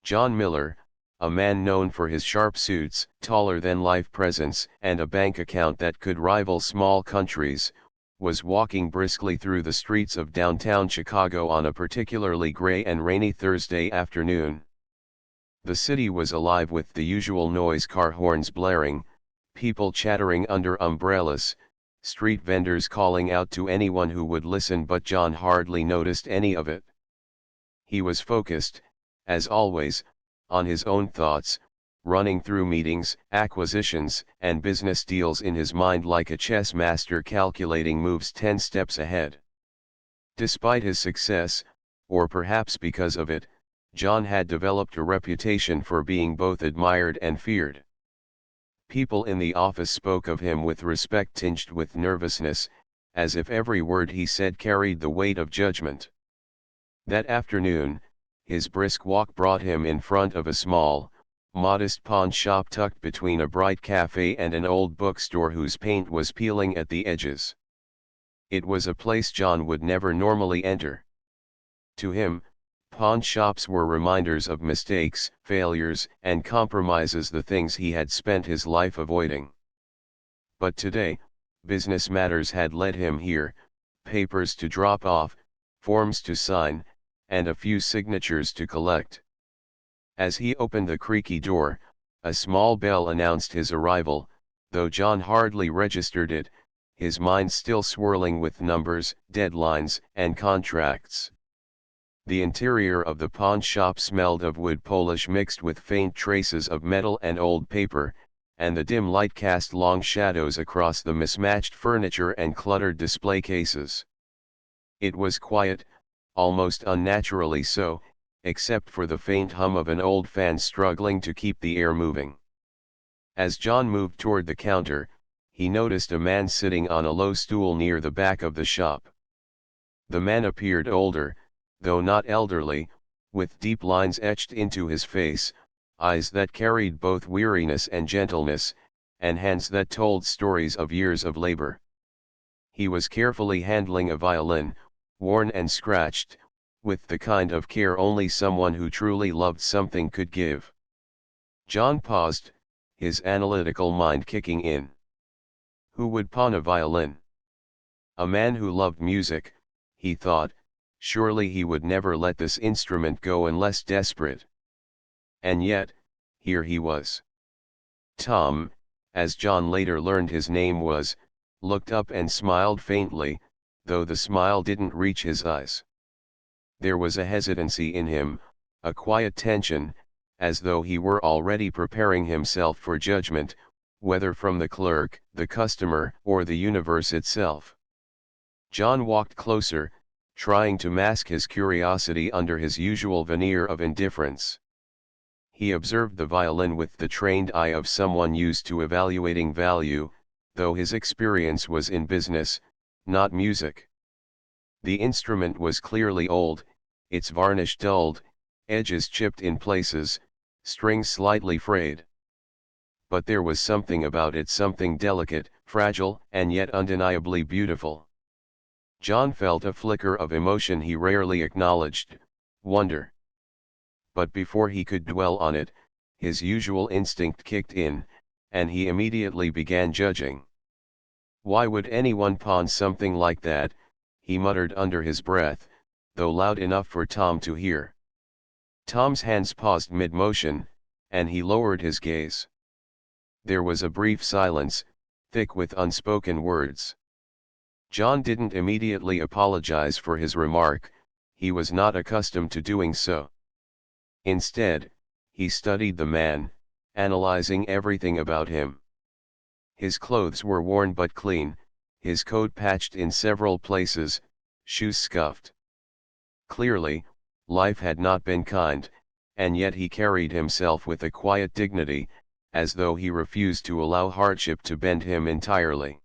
John Miller, a man known for his sharp suits, taller-than-life presence, and a bank account that could rival small countries, was walking briskly through the streets of downtown Chicago on a particularly gray and rainy Thursday afternoon. The city was alive with the usual noise: car horns blaring, people chattering under umbrellas, street vendors calling out to anyone who would listen, but John hardly noticed any of it. He was focused, as always, on his own thoughts, running through meetings, acquisitions, and business deals in his mind like a chess master calculating moves 10 steps ahead. Despite his success, or perhaps because of it, John had developed a reputation for being both admired and feared. People in the office spoke of him with respect tinged with nervousness, as if every word he said carried the weight of judgment. That afternoon, his brisk walk brought him in front of a small, modest pawn shop tucked between a bright cafe and an old bookstore whose paint was peeling at the edges. It was a place John would never normally enter. To him, pawn shops were reminders of mistakes, failures, and compromises, the things he had spent his life avoiding. But today, business matters had led him here: papers to drop off, forms to sign, and a few signatures to collect. As he opened the creaky door, a small bell announced his arrival, though John hardly registered it, his mind still swirling with numbers, deadlines, and contracts. The interior of the pawn shop smelled of wood polish mixed with faint traces of metal and old paper, and the dim light cast long shadows across the mismatched furniture and cluttered display cases. It was quiet, almost unnaturally so, except for the faint hum of an old fan struggling to keep the air moving. As John moved toward the counter, he noticed a man sitting on a low stool near the back of the shop. The man appeared older, though not elderly, with deep lines etched into his face, eyes that carried both weariness and gentleness, and hands that told stories of years of labor. He was carefully handling a violin, worn and scratched, with the kind of care only someone who truly loved something could give. John paused, his analytical mind kicking in. Who would pawn a violin? A man who loved music, he thought. Surely he would never let this instrument go unless desperate. And yet, here he was. Tom, as John later learned his name was, looked up and smiled faintly, though the smile didn't reach his eyes. There was a hesitancy in him, a quiet tension, as though he were already preparing himself for judgment, whether from the clerk, the customer, or the universe itself. John walked closer, trying to mask his curiosity under his usual veneer of indifference. He observed the violin with the trained eye of someone used to evaluating value, though his experience was in business, not music. The instrument was clearly old, its varnish dulled, edges chipped in places, strings slightly frayed. But there was something about it, something delicate, fragile, and yet undeniably beautiful. John felt a flicker of emotion he rarely acknowledged: wonder. But before he could dwell on it, his usual instinct kicked in, and he immediately began judging. Why would anyone pawn something like that? He muttered under his breath, though loud enough for Tom to hear. Tom's hands paused mid-motion, and he lowered his gaze. There was a brief silence, thick with unspoken words. John didn't immediately apologize for his remark, he was not accustomed to doing so. Instead, he studied the man, analyzing everything about him. His clothes were worn but clean, his coat patched in several places, shoes scuffed. Clearly, life had not been kind, and yet he carried himself with a quiet dignity, as though he refused to allow hardship to bend him entirely.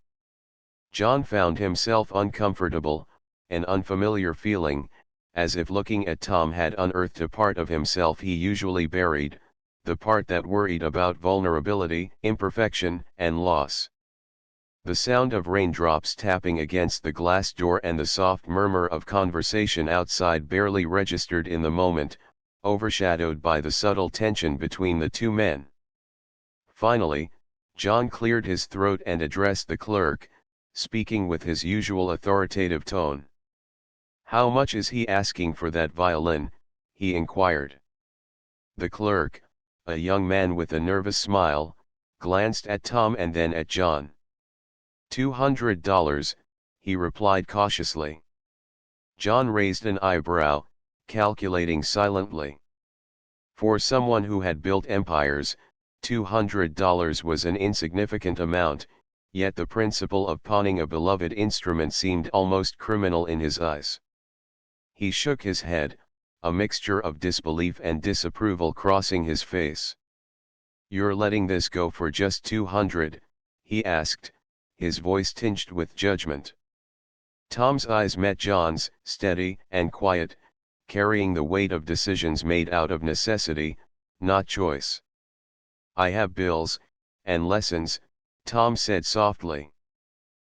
John found himself uncomfortable, an unfamiliar feeling, as if looking at Tom had unearthed a part of himself he usually buried, the part that worried about vulnerability, imperfection, and loss. The sound of raindrops tapping against the glass door and the soft murmur of conversation outside barely registered in the moment, overshadowed by the subtle tension between the two men. Finally, John cleared his throat and addressed the clerk, speaking with his usual authoritative tone. "How much is he asking for that violin?" he inquired. The clerk, a young man with a nervous smile, glanced at Tom and then at John. $200, he replied cautiously. John raised an eyebrow, calculating silently. For someone who had built empires, $200 was an insignificant amount, yet the principle of pawning a beloved instrument seemed almost criminal in his eyes. He shook his head, a mixture of disbelief and disapproval crossing his face. "You're letting this go for just 200, he asked, his voice tinged with judgment. Tom's eyes met John's, steady and quiet, carrying the weight of decisions made out of necessity, not choice. "I have bills, and lessons," Tom said softly.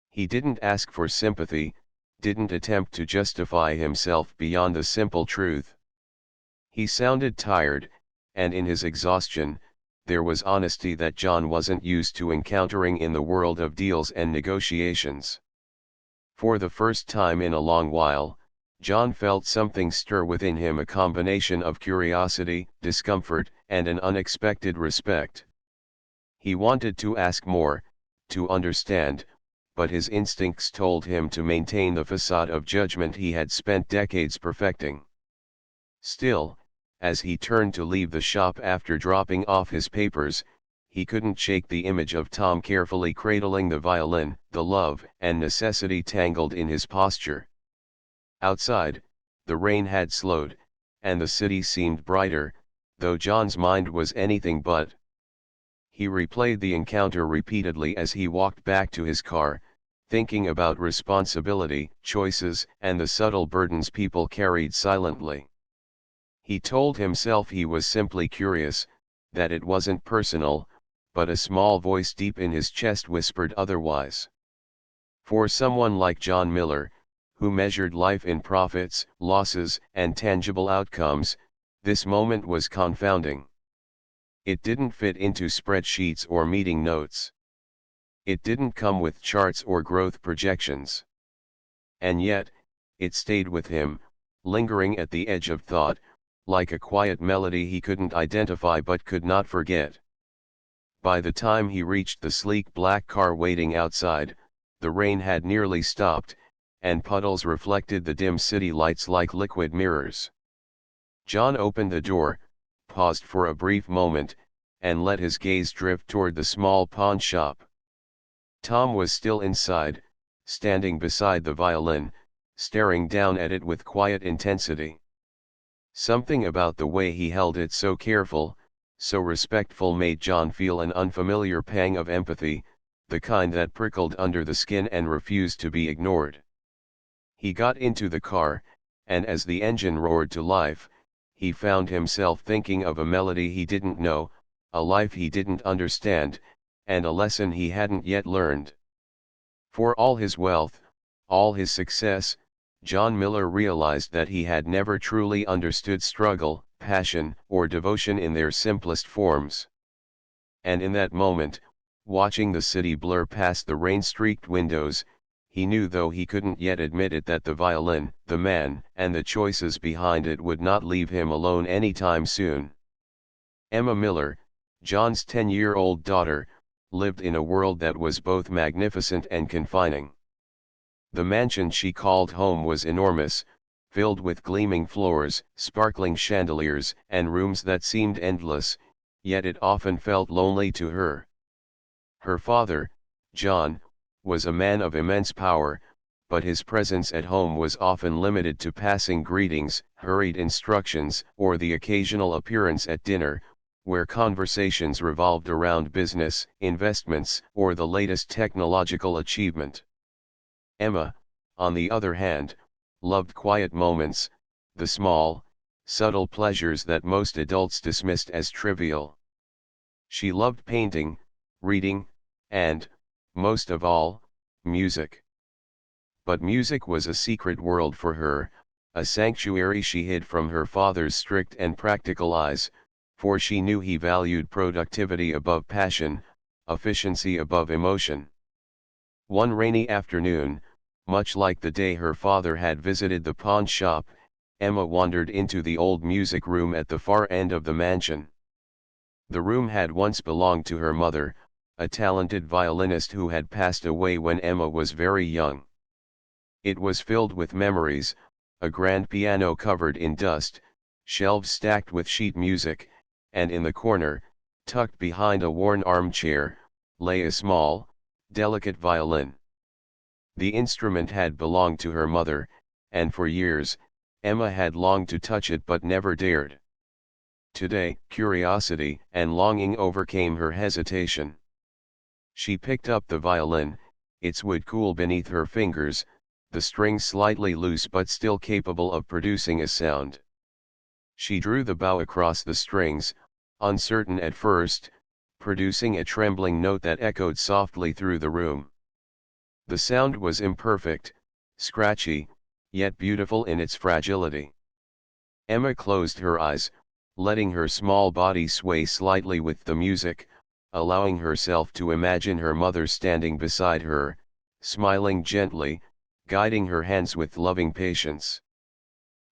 He didn't ask for sympathy, didn't attempt to justify himself beyond the simple truth. He sounded tired, and in his exhaustion, there was honesty that John wasn't used to encountering in the world of deals and negotiations. For the first time in a long while, John felt something stir within him, a combination of curiosity, discomfort, and an unexpected respect. He wanted to ask more, to understand, but his instincts told him to maintain the facade of judgment he had spent decades perfecting. Still, as he turned to leave the shop after dropping off his papers, he couldn't shake the image of Tom carefully cradling the violin, the love and necessity tangled in his posture. Outside, the rain had slowed, and the city seemed brighter, though John's mind was anything but. He replayed the encounter repeatedly as he walked back to his car, thinking about responsibility, choices, and the subtle burdens people carried silently. He told himself he was simply curious, that it wasn't personal, but a small voice deep in his chest whispered otherwise. For someone like John Miller, who measured life in profits, losses, and tangible outcomes, this moment was confounding. It didn't fit into spreadsheets or meeting notes. It didn't come with charts or growth projections. And yet, it stayed with him, lingering at the edge of thought, like a quiet melody he couldn't identify but could not forget. By the time he reached the sleek black car waiting outside, the rain had nearly stopped, and puddles reflected the dim city lights like liquid mirrors. John opened the door, paused for a brief moment, and let his gaze drift toward the small pawn shop. Tom was still inside, standing beside the violin, staring down at it with quiet intensity. Something about the way he held it, so careful, so respectful, made John feel an unfamiliar pang of empathy, the kind that prickled under the skin and refused to be ignored. He got into the car, and as the engine roared to life, he found himself thinking of a melody he didn't know, a life he didn't understand, and a lesson he hadn't yet learned. For all his wealth, all his success, John Miller realized that he had never truly understood struggle, passion, or devotion in their simplest forms. And in that moment, watching the city blur past the rain-streaked windows, he knew, though he couldn't yet admit it, that the violin, the man, and the choices behind it would not leave him alone anytime soon. Emma Miller, John's 10-year-old daughter, lived in a world that was both magnificent and confining. The mansion she called home was enormous, filled with gleaming floors, sparkling chandeliers, and rooms that seemed endless, yet it often felt lonely to her. Her father, John, was a man of immense power, but his presence at home was often limited to passing greetings, hurried instructions, or the occasional appearance at dinner, where conversations revolved around business, investments, or the latest technological achievement. Emma, on the other hand, loved quiet moments, the small, subtle pleasures that most adults dismissed as trivial. She loved painting, reading, and, most of all, music. But music was a secret world for her, a sanctuary she hid from her father's strict and practical eyes, for she knew he valued productivity above passion, efficiency above emotion. One rainy afternoon, much like the day her father had visited the pawn shop, Emma wandered into the old music room at the far end of the mansion. The room had once belonged to her mother, a talented violinist who had passed away when Emma was very young. It was filled with memories, a grand piano covered in dust, shelves stacked with sheet music, and in the corner, tucked behind a worn armchair, lay a small, delicate violin. The instrument had belonged to her mother, and for years, Emma had longed to touch it but never dared. Today, curiosity and longing overcame her hesitation. She picked up the violin, its wood cool beneath her fingers, the strings slightly loose but still capable of producing a sound. She drew the bow across the strings, uncertain at first, producing a trembling note that echoed softly through the room. The sound was imperfect, scratchy, yet beautiful in its fragility. Emma closed her eyes, letting her small body sway slightly with the music, allowing herself to imagine her mother standing beside her, smiling gently, guiding her hands with loving patience.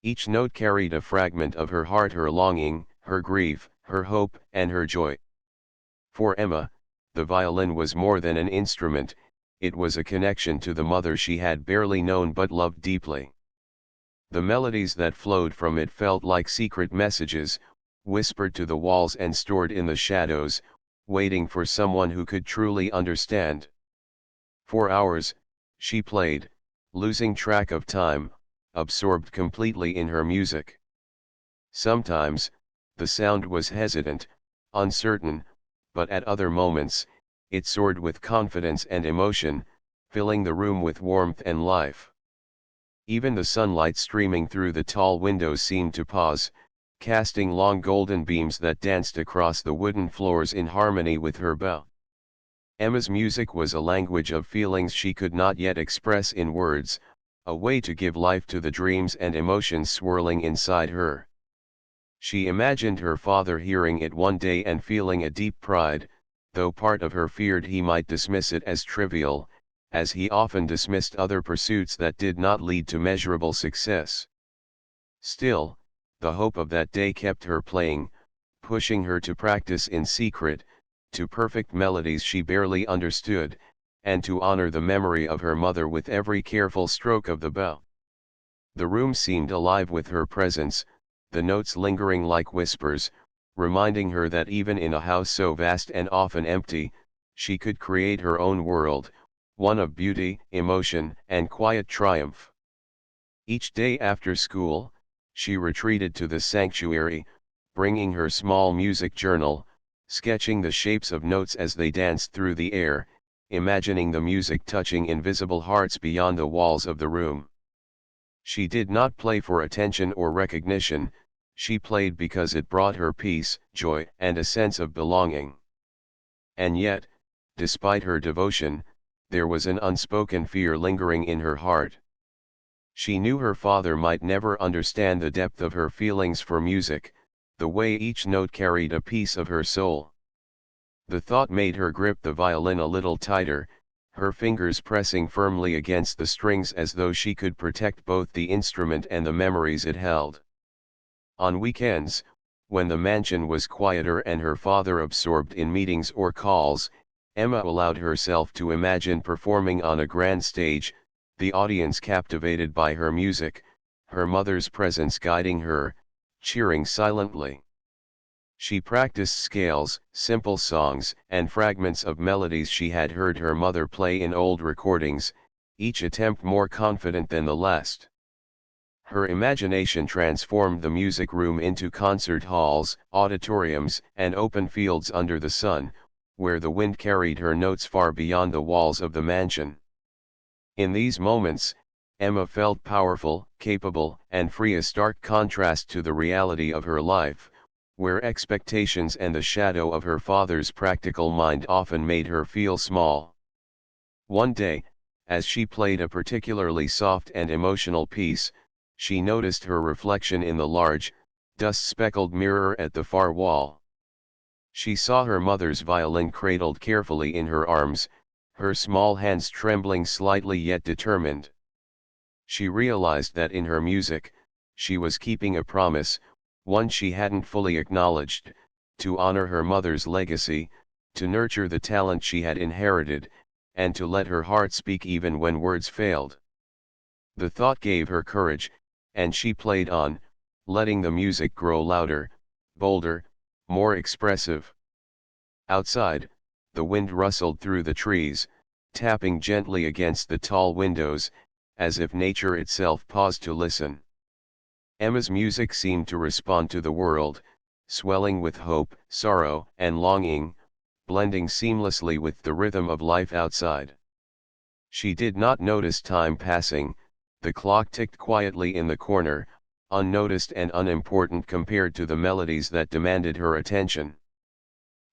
Each note carried a fragment of her heart, her longing, her grief, her hope, and her joy. For Emma, the violin was more than an instrument, it was a connection to the mother she had barely known but loved deeply. The melodies that flowed from it felt like secret messages, whispered to the walls and stored in the shadows, waiting for someone who could truly understand. For hours, she played, losing track of time, absorbed completely in her music. Sometimes, the sound was hesitant, uncertain, but at other moments, it soared with confidence and emotion, filling the room with warmth and life. Even the sunlight streaming through the tall windows seemed to pause, casting long golden beams that danced across the wooden floors in harmony with her bow. Emma's music was a language of feelings she could not yet express in words, a way to give life to the dreams and emotions swirling inside her. She imagined her father hearing it one day and feeling a deep pride, though part of her feared he might dismiss it as trivial, as he often dismissed other pursuits that did not lead to measurable success. Still, the hope of that day kept her playing, pushing her to practice in secret, to perfect melodies she barely understood, and to honor the memory of her mother with every careful stroke of the bow. The room seemed alive with her presence, the notes lingering like whispers, reminding her that even in a house so vast and often empty, she could create her own world, one of beauty, emotion, and quiet triumph. Each day after school, she retreated to the sanctuary, bringing her small music journal, sketching the shapes of notes as they danced through the air, imagining the music touching invisible hearts beyond the walls of the room. She did not play for attention or recognition, she played because it brought her peace, joy, and a sense of belonging. And yet, despite her devotion, there was an unspoken fear lingering in her heart. She knew her father might never understand the depth of her feelings for music, the way each note carried a piece of her soul. The thought made her grip the violin a little tighter, her fingers pressing firmly against the strings as though she could protect both the instrument and the memories it held. On weekends, when the mansion was quieter and her father absorbed in meetings or calls, Emma allowed herself to imagine performing on a grand stage, the audience captivated by her music, her mother's presence guiding her, cheering silently. She practiced scales, simple songs, and fragments of melodies she had heard her mother play in old recordings, each attempt more confident than the last. Her imagination transformed the music room into concert halls, auditoriums, and open fields under the sun, where the wind carried her notes far beyond the walls of the mansion. In these moments, Emma felt powerful, capable, and free, a stark contrast to the reality of her life, where expectations and the shadow of her father's practical mind often made her feel small. One day, as she played a particularly soft and emotional piece, she noticed her reflection in the large, dust-speckled mirror at the far wall. She saw her mother's violin cradled carefully in her arms, her small hands trembling slightly yet determined. She realized that in her music, she was keeping a promise, one she hadn't fully acknowledged, to honor her mother's legacy, to nurture the talent she had inherited, and to let her heart speak even when words failed. The thought gave her courage, and she played on, letting the music grow louder, bolder, more expressive. Outside, the wind rustled through the trees, tapping gently against the tall windows, as if nature itself paused to listen. Emma's music seemed to respond to the world, swelling with hope, sorrow, and longing, blending seamlessly with the rhythm of life outside. She did not notice time passing, the clock ticked quietly in the corner, unnoticed and unimportant compared to the melodies that demanded her attention.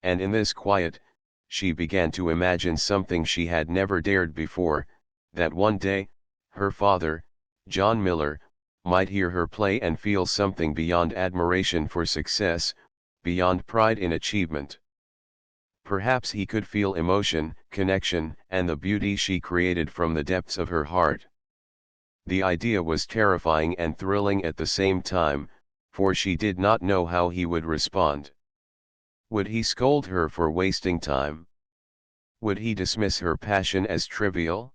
And in this quiet, she began to imagine something she had never dared before, that one day, her father, John Miller, might hear her play and feel something beyond admiration for success, beyond pride in achievement. Perhaps he could feel emotion, connection, and the beauty she created from the depths of her heart. The idea was terrifying and thrilling at the same time, for she did not know how he would respond. Would he scold her for wasting time? Would he dismiss her passion as trivial?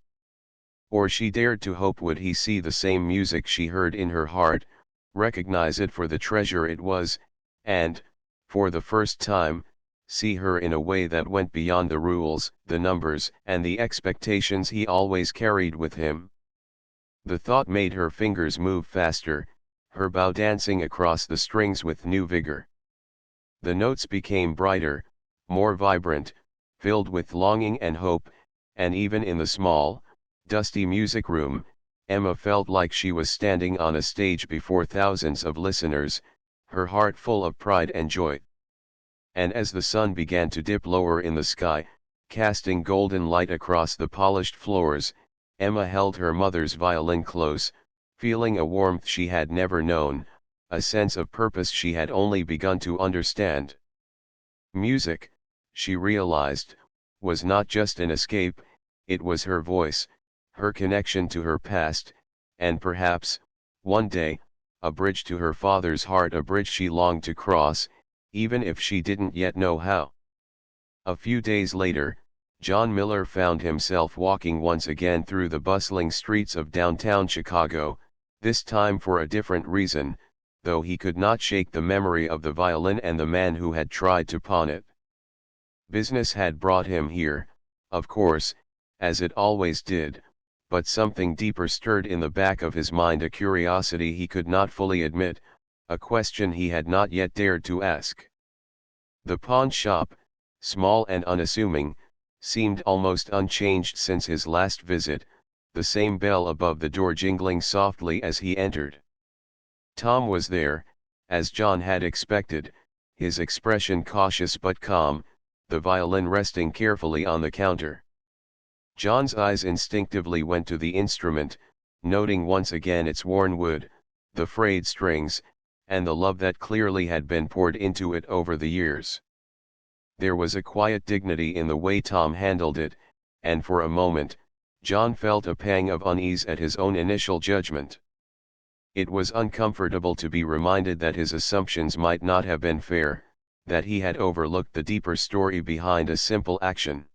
Or she dared to hope, would he see the same music she heard in her heart, recognize it for the treasure it was, and, for the first time, see her in a way that went beyond the rules, the numbers, and the expectations he always carried with him? The thought made her fingers move faster, her bow dancing across the strings with new vigor. The notes became brighter, more vibrant, filled with longing and hope, and even in the small, dusty music room, Emma felt like she was standing on a stage before thousands of listeners, her heart full of pride and joy. And as the sun began to dip lower in the sky, casting golden light across the polished floors, Emma held her mother's violin close, feeling a warmth she had never known, a sense of purpose she had only begun to understand. Music, she realized, was not just an escape, it was her voice, her connection to her past, and perhaps, one day, a bridge to her father's heart, a bridge she longed to cross, even if she didn't yet know how. A few days later, John Miller found himself walking once again through the bustling streets of downtown Chicago, this time for a different reason, though he could not shake the memory of the violin and the man who had tried to pawn it. Business had brought him here, of course, as it always did, but something deeper stirred in the back of his mind, a curiosity he could not fully admit, a question he had not yet dared to ask. The pawn shop, small and unassuming, seemed almost unchanged since his last visit, the same bell above the door jingling softly as he entered. Tom was there, as John had expected, his expression cautious but calm, the violin resting carefully on the counter. John's eyes instinctively went to the instrument, noting once again its worn wood, the frayed strings, and the love that clearly had been poured into it over the years. There was a quiet dignity in the way Tom handled it, and for a moment, John felt a pang of unease at his own initial judgment. It was uncomfortable to be reminded that his assumptions might not have been fair, that he had overlooked the deeper story behind a simple action.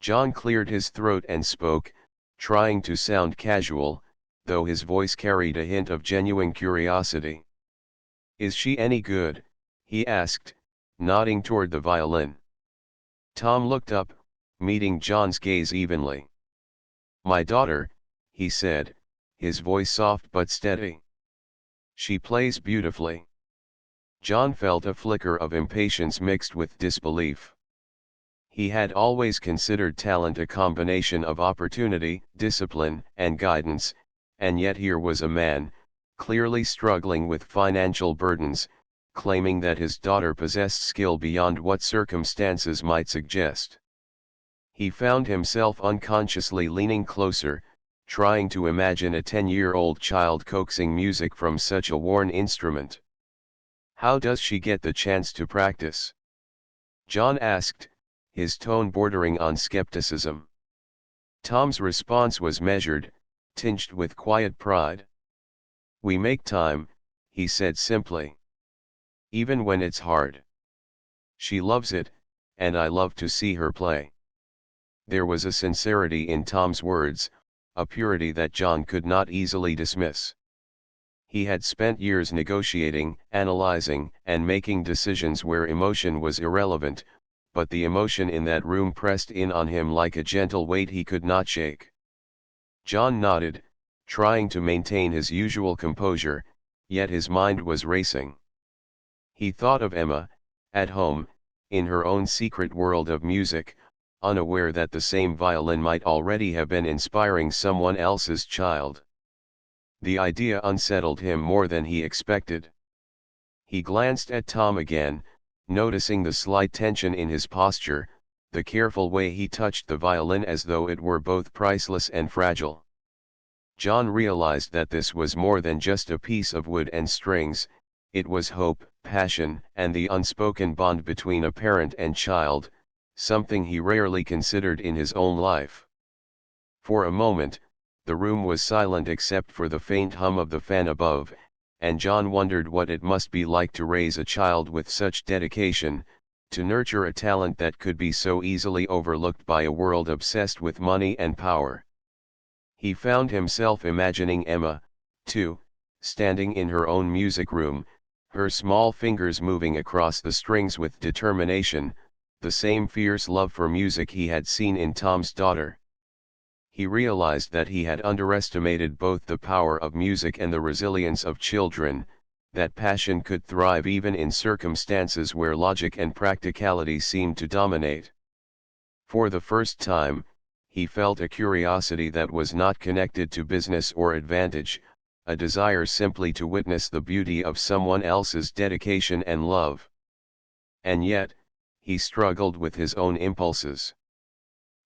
John cleared his throat and spoke, trying to sound casual, though his voice carried a hint of genuine curiosity. "Is she any good?" he asked, nodding toward the violin. Tom looked up, meeting John's gaze evenly. "My daughter," he said, his voice soft but steady. "She plays beautifully." John felt a flicker of impatience mixed with disbelief. He had always considered talent a combination of opportunity, discipline, and guidance, and yet here was a man, clearly struggling with financial burdens, claiming that his daughter possessed skill beyond what circumstances might suggest. He found himself unconsciously leaning closer, trying to imagine a 10-year-old child coaxing music from such a worn instrument. How does she get the chance to practice? John asked, his tone bordering on skepticism. Tom's response was measured, tinged with quiet pride. "We make time," he said simply. "Even when it's hard. She loves it, and I love to see her play." There was a sincerity in Tom's words, a purity that John could not easily dismiss. He had spent years negotiating, analyzing, and making decisions where emotion was irrelevant, but the emotion in that room pressed in on him like a gentle weight he could not shake. John nodded, trying to maintain his usual composure, yet his mind was racing. He thought of Emma, at home, in her own secret world of music, unaware that the same violin might already have been inspiring someone else's child. The idea unsettled him more than he expected. He glanced at Tom again, noticing the slight tension in his posture, the careful way he touched the violin as though it were both priceless and fragile. John realized that this was more than just a piece of wood and strings, it was hope, passion, and the unspoken bond between a parent and child, something he rarely considered in his own life. For a moment, the room was silent except for the faint hum of the fan above, and John wondered what it must be like to raise a child with such dedication, to nurture a talent that could be so easily overlooked by a world obsessed with money and power. He found himself imagining Emma, too, standing in her own music room, her small fingers moving across the strings with determination, the same fierce love for music he had seen in Tom's daughter. He realized that he had underestimated both the power of music and the resilience of children, that passion could thrive even in circumstances where logic and practicality seemed to dominate. For the first time, he felt a curiosity that was not connected to business or advantage, a desire simply to witness the beauty of someone else's dedication and love. And yet, he struggled with his own impulses.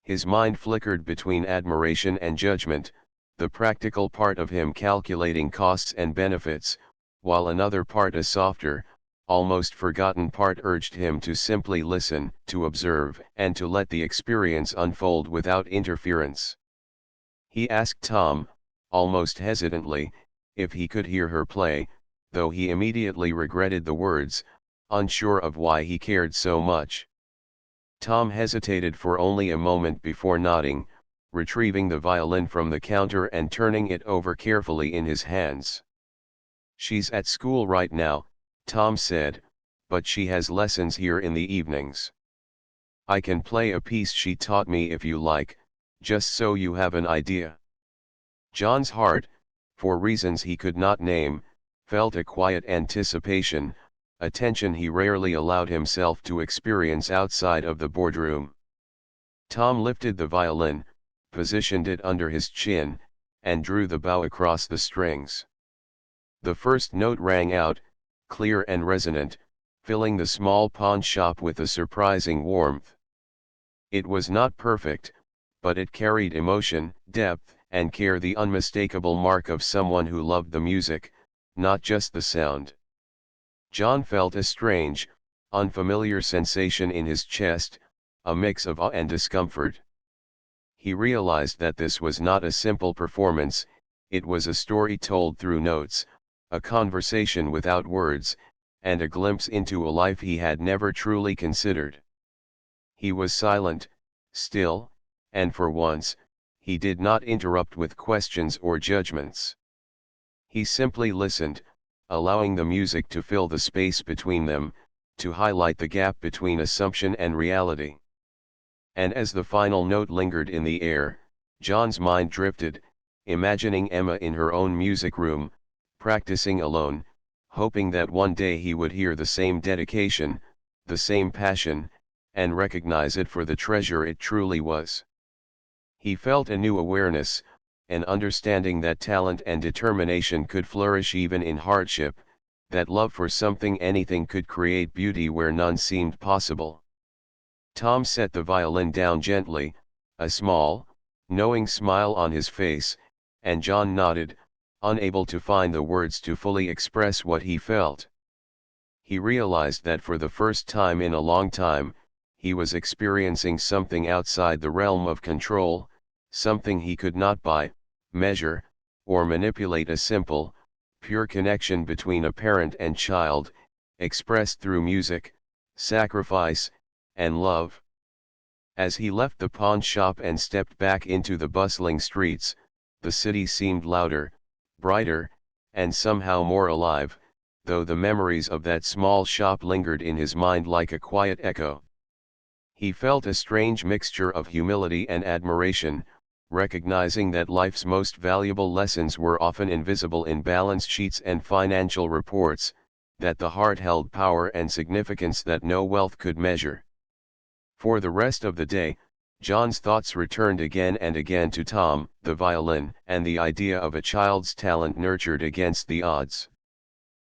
His mind flickered between admiration and judgment, the practical part of him calculating costs and benefits, while another part, a softer, almost forgotten part, urged him to simply listen, to observe, and to let the experience unfold without interference. He asked Tom, almost hesitantly, if he could hear her play, though he immediately regretted the words, unsure of why he cared so much. Tom hesitated for only a moment before nodding, retrieving the violin from the counter and turning it over carefully in his hands. "She's at school right now," Tom said, "but she has lessons here in the evenings. I can play a piece she taught me if you like, just so you have an idea." John's heart, for reasons he could not name, felt a quiet anticipation, a tension he rarely allowed himself to experience outside of the boardroom. Tom lifted the violin, positioned it under his chin, and drew the bow across the strings. The first note rang out, clear and resonant, filling the small pawn shop with a surprising warmth. It was not perfect, but it carried emotion, depth, and care, the unmistakable mark of someone who loved the music, not just the sound. John felt a strange, unfamiliar sensation in his chest, a mix of awe and discomfort. He realized that this was not a simple performance, it was a story told through notes, a conversation without words, and a glimpse into a life he had never truly considered. He was silent, still, and for once, he did not interrupt with questions or judgments. He simply listened, allowing the music to fill the space between them, to highlight the gap between assumption and reality. And as the final note lingered in the air, John's mind drifted, imagining Emma in her own music room, practicing alone, hoping that one day he would hear the same dedication, the same passion, and recognize it for the treasure it truly was. He felt a new awareness, an understanding that talent and determination could flourish even in hardship, that love for something, anything, could create beauty where none seemed possible. Tom set the violin down gently, a small, knowing smile on his face, and John nodded, unable to find the words to fully express what he felt. He realized that for the first time in a long time, he was experiencing something outside the realm of control, something he could not buy, measure, or manipulate. A simple, pure connection between a parent and child, expressed through music, sacrifice, and love. As he left the pawn shop and stepped back into the bustling streets, the city seemed louder, brighter, and somehow more alive, though the memories of that small shop lingered in his mind like a quiet echo. He felt a strange mixture of humility and admiration, recognizing that life's most valuable lessons were often invisible in balance sheets and financial reports, that the heart held power and significance that no wealth could measure. For the rest of the day, John's thoughts returned again and again to Tom, the violin, and the idea of a child's talent nurtured against the odds.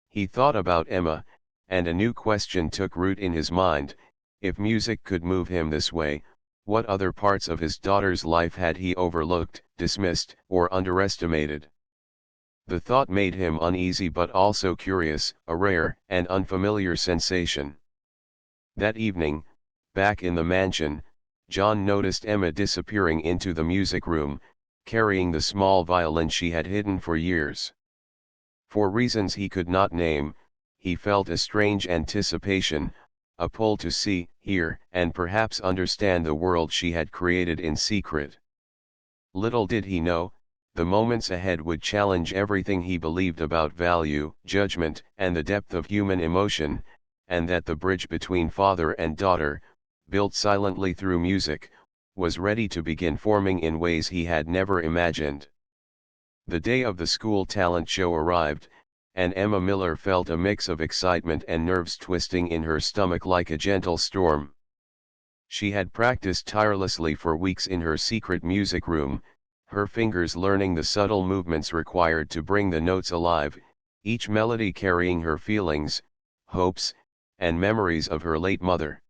He thought about Emma, and a new question took root in his mind: if music could move him this way, what other parts of his daughter's life had he overlooked, dismissed, or underestimated? The thought made him uneasy but also curious, a rare and unfamiliar sensation. That evening, back in the mansion, John noticed Emma disappearing into the music room, carrying the small violin she had hidden for years. For reasons he could not name, he felt a strange anticipation, a pull to see, hear, and perhaps understand the world she had created in secret. Little did he know, the moments ahead would challenge everything he believed about value, judgment, and the depth of human emotion, and that the bridge between father and daughter, built silently through music, was ready to begin forming in ways he had never imagined. The day of the school talent show arrived, and Emma Miller felt a mix of excitement and nerves twisting in her stomach like a gentle storm. She had practiced tirelessly for weeks in her secret music room, her fingers learning the subtle movements required to bring the notes alive, each melody carrying her feelings, hopes, and memories of her late mother.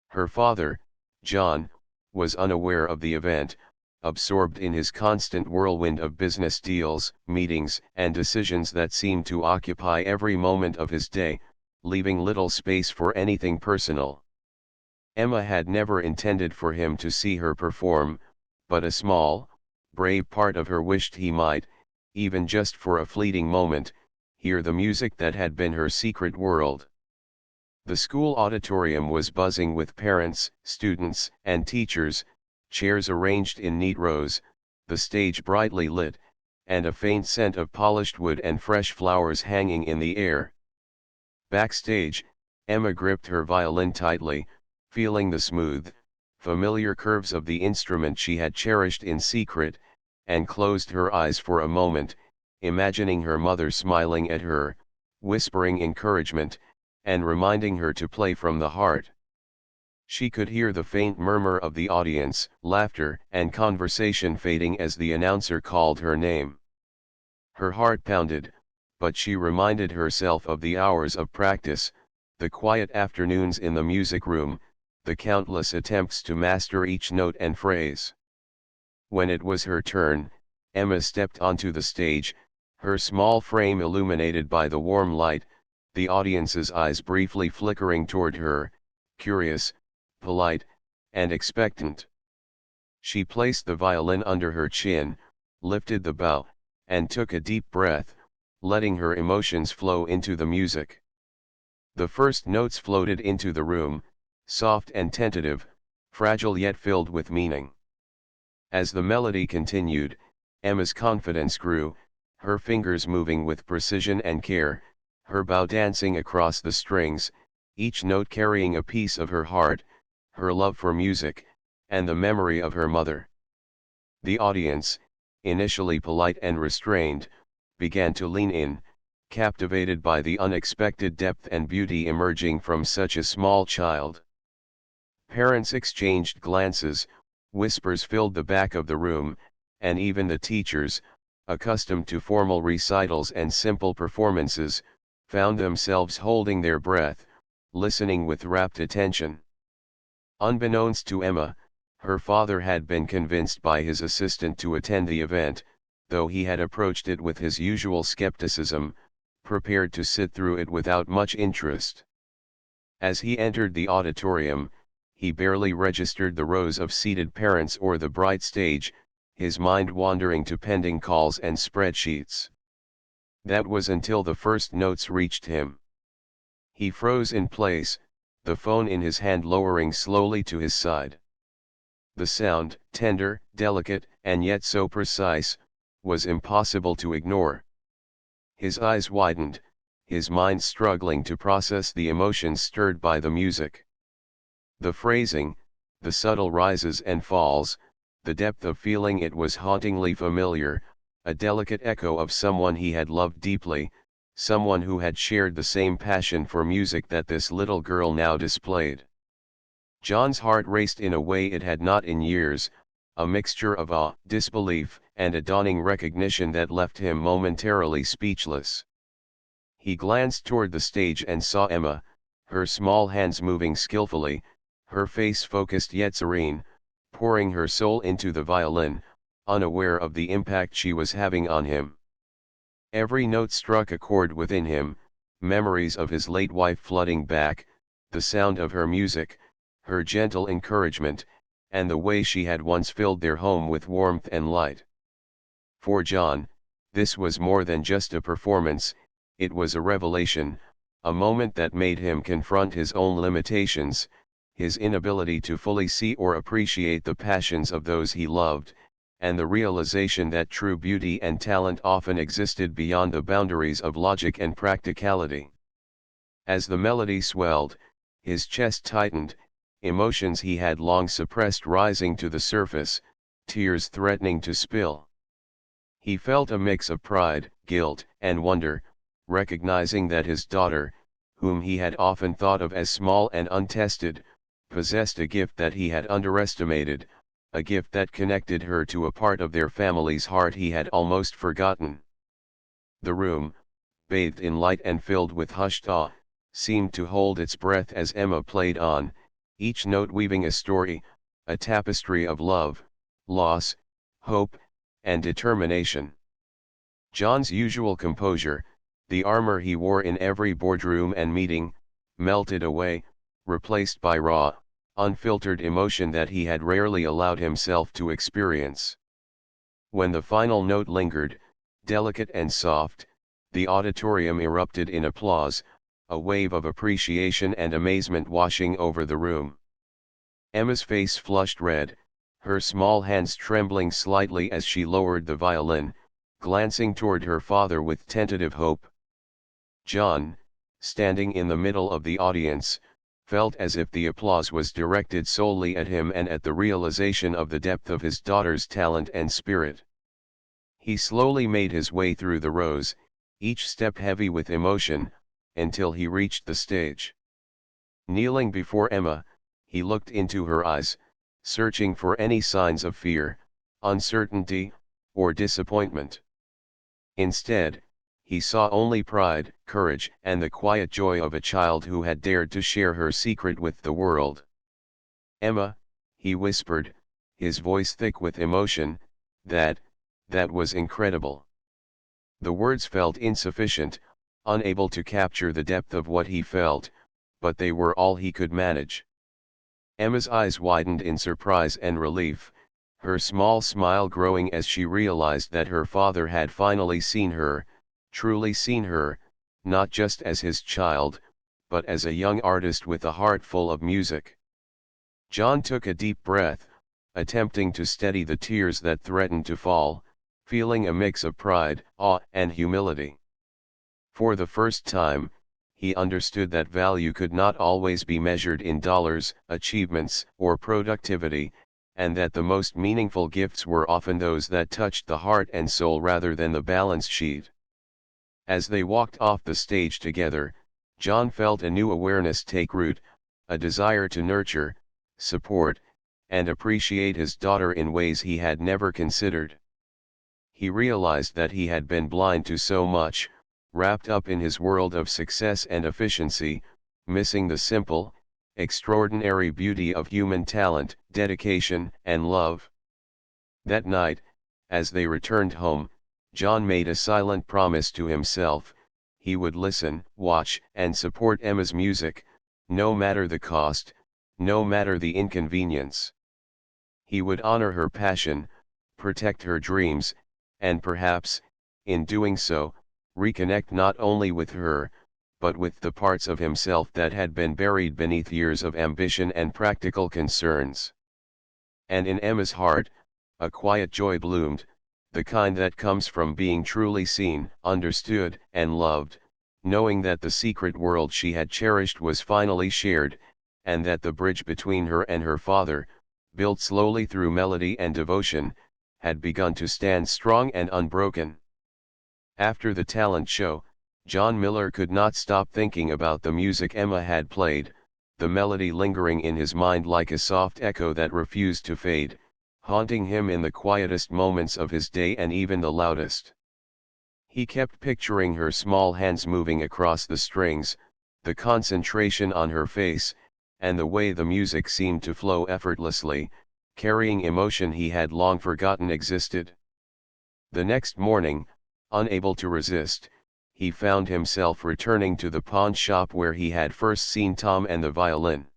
Her father, John, was unaware of the event, absorbed in his constant whirlwind of business deals, meetings, and decisions that seemed to occupy every moment of his day, leaving little space for anything personal. Emma had never intended for him to see her perform, but a small, brave part of her wished he might, even just for a fleeting moment, hear the music that had been her secret world. The school auditorium was buzzing with parents, students, and teachers, chairs arranged in neat rows, the stage brightly lit, and a faint scent of polished wood and fresh flowers hanging in the air. Backstage, Emma gripped her violin tightly, feeling the smooth, familiar curves of the instrument she had cherished in secret, and closed her eyes for a moment, imagining her mother smiling at her, whispering encouragement, and reminding her to play from the heart. She could hear the faint murmur of the audience, laughter and conversation fading as the announcer called her name. Her heart pounded, but she reminded herself of the hours of practice, the quiet afternoons in the music room, the countless attempts to master each note and phrase. When it was her turn, Emma stepped onto the stage, her small frame illuminated by the warm light, the audience's eyes briefly flickering toward her, curious, polite, and expectant. She placed the violin under her chin, lifted the bow, and took a deep breath, letting her emotions flow into the music. The first notes floated into the room, soft and tentative, fragile yet filled with meaning. As the melody continued, Emma's confidence grew, her fingers moving with precision and care, her bow dancing across the strings, each note carrying a piece of her heart, her love for music, and the memory of her mother. The audience, initially polite and restrained, began to lean in, captivated by the unexpected depth and beauty emerging from such a small child. Parents exchanged glances, whispers filled the back of the room, and even the teachers, accustomed to formal recitals and simple performances, found themselves holding their breath, listening with rapt attention. Unbeknownst to Emma, her father had been convinced by his assistant to attend the event, though he had approached it with his usual skepticism, prepared to sit through it without much interest. As he entered the auditorium, he barely registered the rows of seated parents or the bright stage, his mind wandering to pending calls and spreadsheets. That was until the first notes reached him. He froze in place, the phone in his hand lowering slowly to his side. The sound, tender, delicate, and yet so precise, was impossible to ignore. His eyes widened, his mind struggling to process the emotions stirred by the music. The phrasing, the subtle rises and falls, the depth of feeling, it was hauntingly familiar, a delicate echo of someone he had loved deeply, someone who had shared the same passion for music that this little girl now displayed. John's heart raced in a way it had not in years, a mixture of awe, disbelief, and a dawning recognition that left him momentarily speechless. He glanced toward the stage and saw Emma, her small hands moving skillfully, her face focused yet serene, pouring her soul into the violin, unaware of the impact she was having on him. Every note struck a chord within him, memories of his late wife flooding back, the sound of her music, her gentle encouragement, and the way she had once filled their home with warmth and light. For John, this was more than just a performance, it was a revelation, a moment that made him confront his own limitations, his inability to fully see or appreciate the passions of those he loved, and the realization that true beauty and talent often existed beyond the boundaries of logic and practicality. As the melody swelled, his chest tightened, emotions he had long suppressed rising to the surface, tears threatening to spill. He felt a mix of pride, guilt, and wonder, recognizing that his daughter, whom he had often thought of as small and untested, possessed a gift that he had underestimated, a gift that connected her to a part of their family's heart he had almost forgotten. The room, bathed in light and filled with hushed awe, seemed to hold its breath as Emma played on, each note weaving a story, a tapestry of love, loss, hope, and determination. John's usual composure, the armor he wore in every boardroom and meeting, melted away, replaced by raw, unfiltered emotion that he had rarely allowed himself to experience. When the final note lingered, delicate and soft, the auditorium erupted in applause, a wave of appreciation and amazement washing over the room. Emma's face flushed red, her small hands trembling slightly as she lowered the violin, glancing toward her father with tentative hope. John, standing in the middle of the audience, felt as if the applause was directed solely at him and at the realization of the depth of his daughter's talent and spirit. He slowly made his way through the rows, each step heavy with emotion, until he reached the stage. Kneeling before Emma, he looked into her eyes, searching for any signs of fear, uncertainty, or disappointment. Instead, he saw only pride, courage, and the quiet joy of a child who had dared to share her secret with the world. "Emma," he whispered, his voice thick with emotion, that was incredible." The words felt insufficient, unable to capture the depth of what he felt, but they were all he could manage. Emma's eyes widened in surprise and relief, her small smile growing as she realized that her father had finally seen her, truly seen her, not just as his child, but as a young artist with a heart full of music. John took a deep breath, attempting to steady the tears that threatened to fall, feeling a mix of pride, awe, and humility. For the first time, he understood that value could not always be measured in dollars, achievements, or productivity, and that the most meaningful gifts were often those that touched the heart and soul rather than the balance sheet. As they walked off the stage together, John felt a new awareness take root, a desire to nurture, support, and appreciate his daughter in ways he had never considered. He realized that he had been blind to so much, wrapped up in his world of success and efficiency, missing the simple, extraordinary beauty of human talent, dedication, and love. That night, as they returned home, John made a silent promise to himself: he would listen, watch, and support Emma's music, no matter the cost, no matter the inconvenience. He would honor her passion, protect her dreams, and perhaps, in doing so, reconnect not only with her, but with the parts of himself that had been buried beneath years of ambition and practical concerns. And in Emma's heart, a quiet joy bloomed, the kind that comes from being truly seen, understood, and loved, knowing that the secret world she had cherished was finally shared, and that the bridge between her and her father, built slowly through melody and devotion, had begun to stand strong and unbroken. After the talent show, John Miller could not stop thinking about the music Emma had played, the melody lingering in his mind like a soft echo that refused to fade, haunting him in the quietest moments of his day and even the loudest. He kept picturing her small hands moving across the strings, the concentration on her face, and the way the music seemed to flow effortlessly, carrying emotion he had long forgotten existed. The next morning, unable to resist, he found himself returning to the pawn shop where he had first seen Tom and the violin.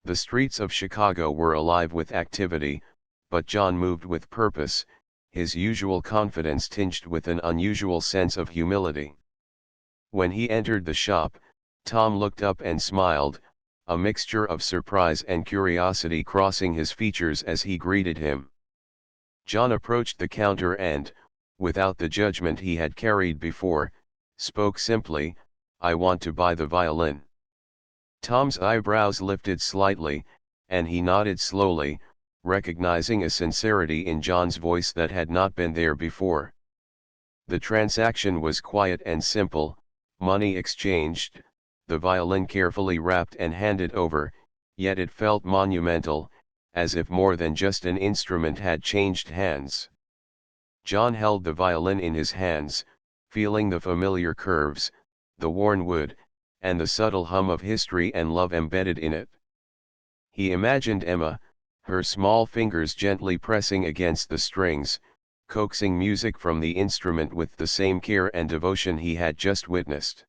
The streets of Chicago were alive with activity, but John moved with purpose, his usual confidence tinged with an unusual sense of humility. When he entered the shop, Tom looked up and smiled, a mixture of surprise and curiosity crossing his features as he greeted him. John approached the counter and, without the judgment he had carried before, spoke simply, "I want to buy the violin." Tom's eyebrows lifted slightly, and he nodded slowly, recognizing a sincerity in John's voice that had not been there before. The transaction was quiet and simple, money exchanged, the violin carefully wrapped and handed over, yet it felt monumental, as if more than just an instrument had changed hands. John held the violin in his hands, feeling the familiar curves, the worn wood, and the subtle hum of history and love embedded in it. He imagined Emma, her small fingers gently pressing against the strings, coaxing music from the instrument with the same care and devotion he had just witnessed.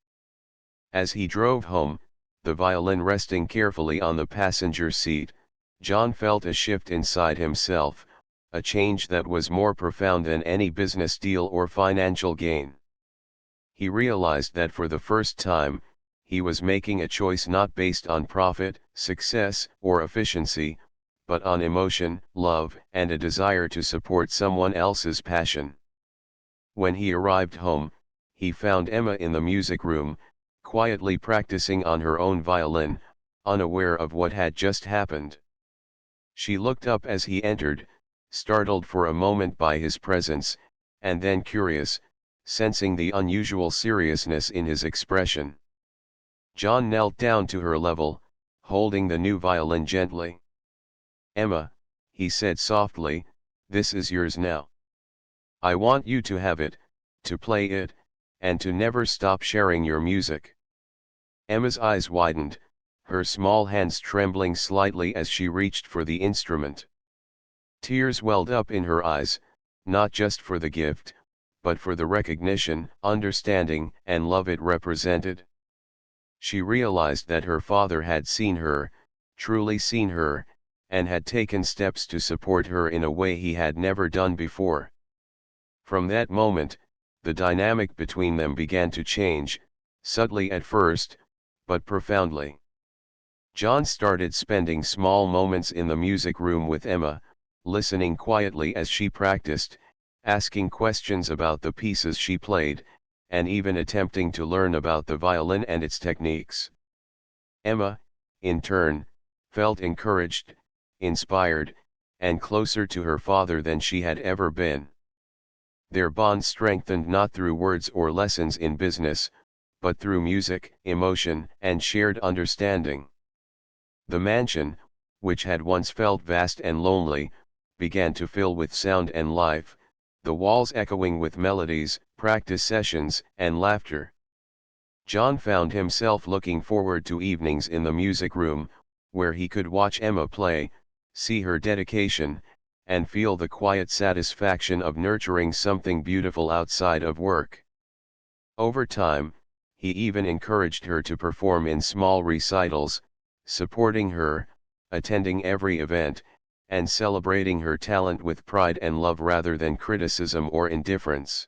As he drove home, the violin resting carefully on the passenger seat, John felt a shift inside himself, a change that was more profound than any business deal or financial gain. He realized that for the first time, he was making a choice not based on profit, success, or efficiency, but on emotion, love, and a desire to support someone else's passion. When he arrived home, he found Emma in the music room, quietly practicing on her own violin, unaware of what had just happened. She looked up as he entered, startled for a moment by his presence, and then curious, sensing the unusual seriousness in his expression. John knelt down to her level, holding the new violin gently. "Emma," he said softly, "this is yours now. I want you to have it, to play it, and to never stop sharing your music." Emma's eyes widened, her small hands trembling slightly as she reached for the instrument. Tears welled up in her eyes, not just for the gift, but for the recognition, understanding, and love it represented. She realized that her father had seen her, truly seen her, and had taken steps to support her in a way he had never done before. From that moment, the dynamic between them began to change, subtly at first, but profoundly. John started spending small moments in the music room with Emma, listening quietly as she practiced, asking questions about the pieces she played, and even attempting to learn about the violin and its techniques. Emma, in turn, felt encouraged, inspired, and closer to her father than she had ever been. Their bond strengthened not through words or lessons in business, but through music, emotion, and shared understanding. The mansion, which had once felt vast and lonely, began to fill with sound and life, the walls echoing with melodies, practice sessions, and laughter. John found himself looking forward to evenings in the music room, where he could watch Emma play, see her dedication, and feel the quiet satisfaction of nurturing something beautiful outside of work. Over time, he even encouraged her to perform in small recitals, supporting her, attending every event, and celebrating her talent with pride and love rather than criticism or indifference.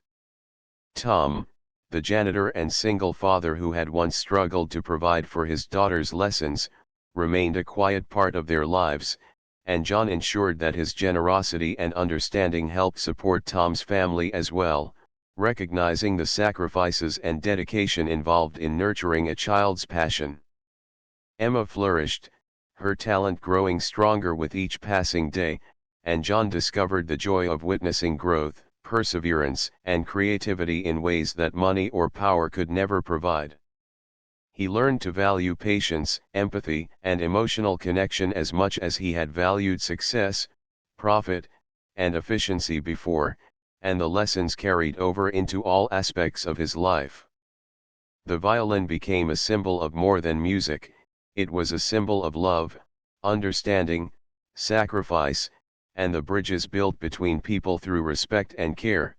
Tom, the janitor and single father who had once struggled to provide for his daughter's lessons, remained a quiet part of their lives, and John ensured that his generosity and understanding helped support Tom's family as well, recognizing the sacrifices and dedication involved in nurturing a child's passion. Emma flourished, her talent growing stronger with each passing day, and John discovered the joy of witnessing growth, perseverance, and creativity in ways that money or power could never provide. He learned to value patience, empathy, and emotional connection as much as he had valued success, profit, and efficiency before, and the lessons carried over into all aspects of his life. The violin became a symbol of more than music, it was a symbol of love, understanding, sacrifice, and the bridges built between people through respect and care.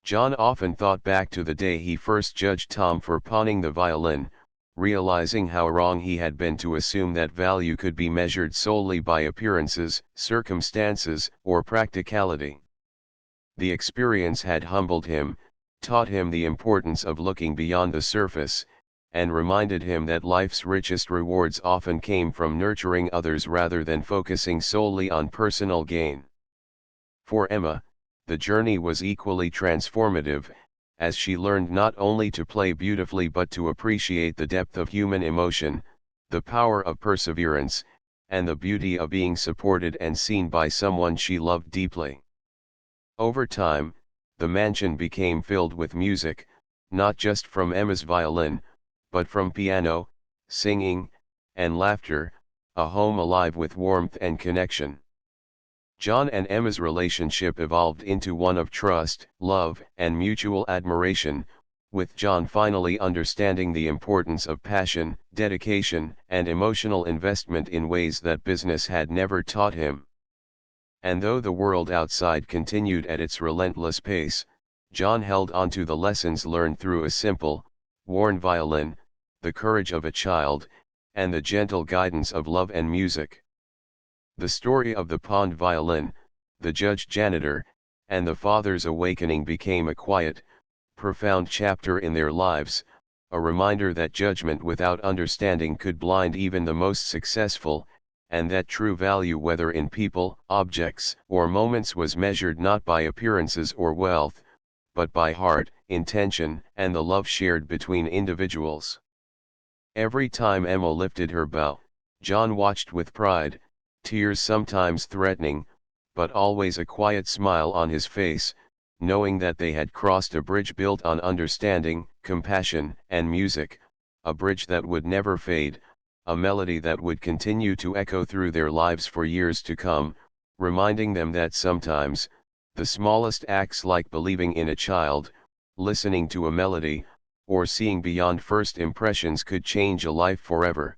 John often thought back to the day he first judged Tom for pawning the violin, realizing how wrong he had been to assume that value could be measured solely by appearances, circumstances, or practicality. The experience had humbled him, taught him the importance of looking beyond the surface, and reminded him that life's richest rewards often came from nurturing others rather than focusing solely on personal gain. For Emma, the journey was equally transformative, as she learned not only to play beautifully but to appreciate the depth of human emotion, the power of perseverance, and the beauty of being supported and seen by someone she loved deeply. Over time, the mansion became filled with music, not just from Emma's violin, but from piano, singing, and laughter, a home alive with warmth and connection. John and Emma's relationship evolved into one of trust, love, and mutual admiration, with John finally understanding the importance of passion, dedication, and emotional investment in ways that business had never taught him. And though the world outside continued at its relentless pace, John held on to the lessons learned through a simple, worn violin, the courage of a child, and the gentle guidance of love and music. The story of the pawned violin, the judged janitor, and the father's awakening became a quiet, profound chapter in their lives, a reminder that judgment without understanding could blind even the most successful, and that true value whether in people, objects, or moments was measured not by appearances or wealth, but by heart, intention, and the love shared between individuals. Every time Emma lifted her bow, John watched with pride, tears sometimes threatening, but always a quiet smile on his face, knowing that they had crossed a bridge built on understanding, compassion, and music, a bridge that would never fade, a melody that would continue to echo through their lives for years to come, reminding them that sometimes, the smallest acts like believing in a child, listening to a melody, or seeing beyond first impressions could change a life forever.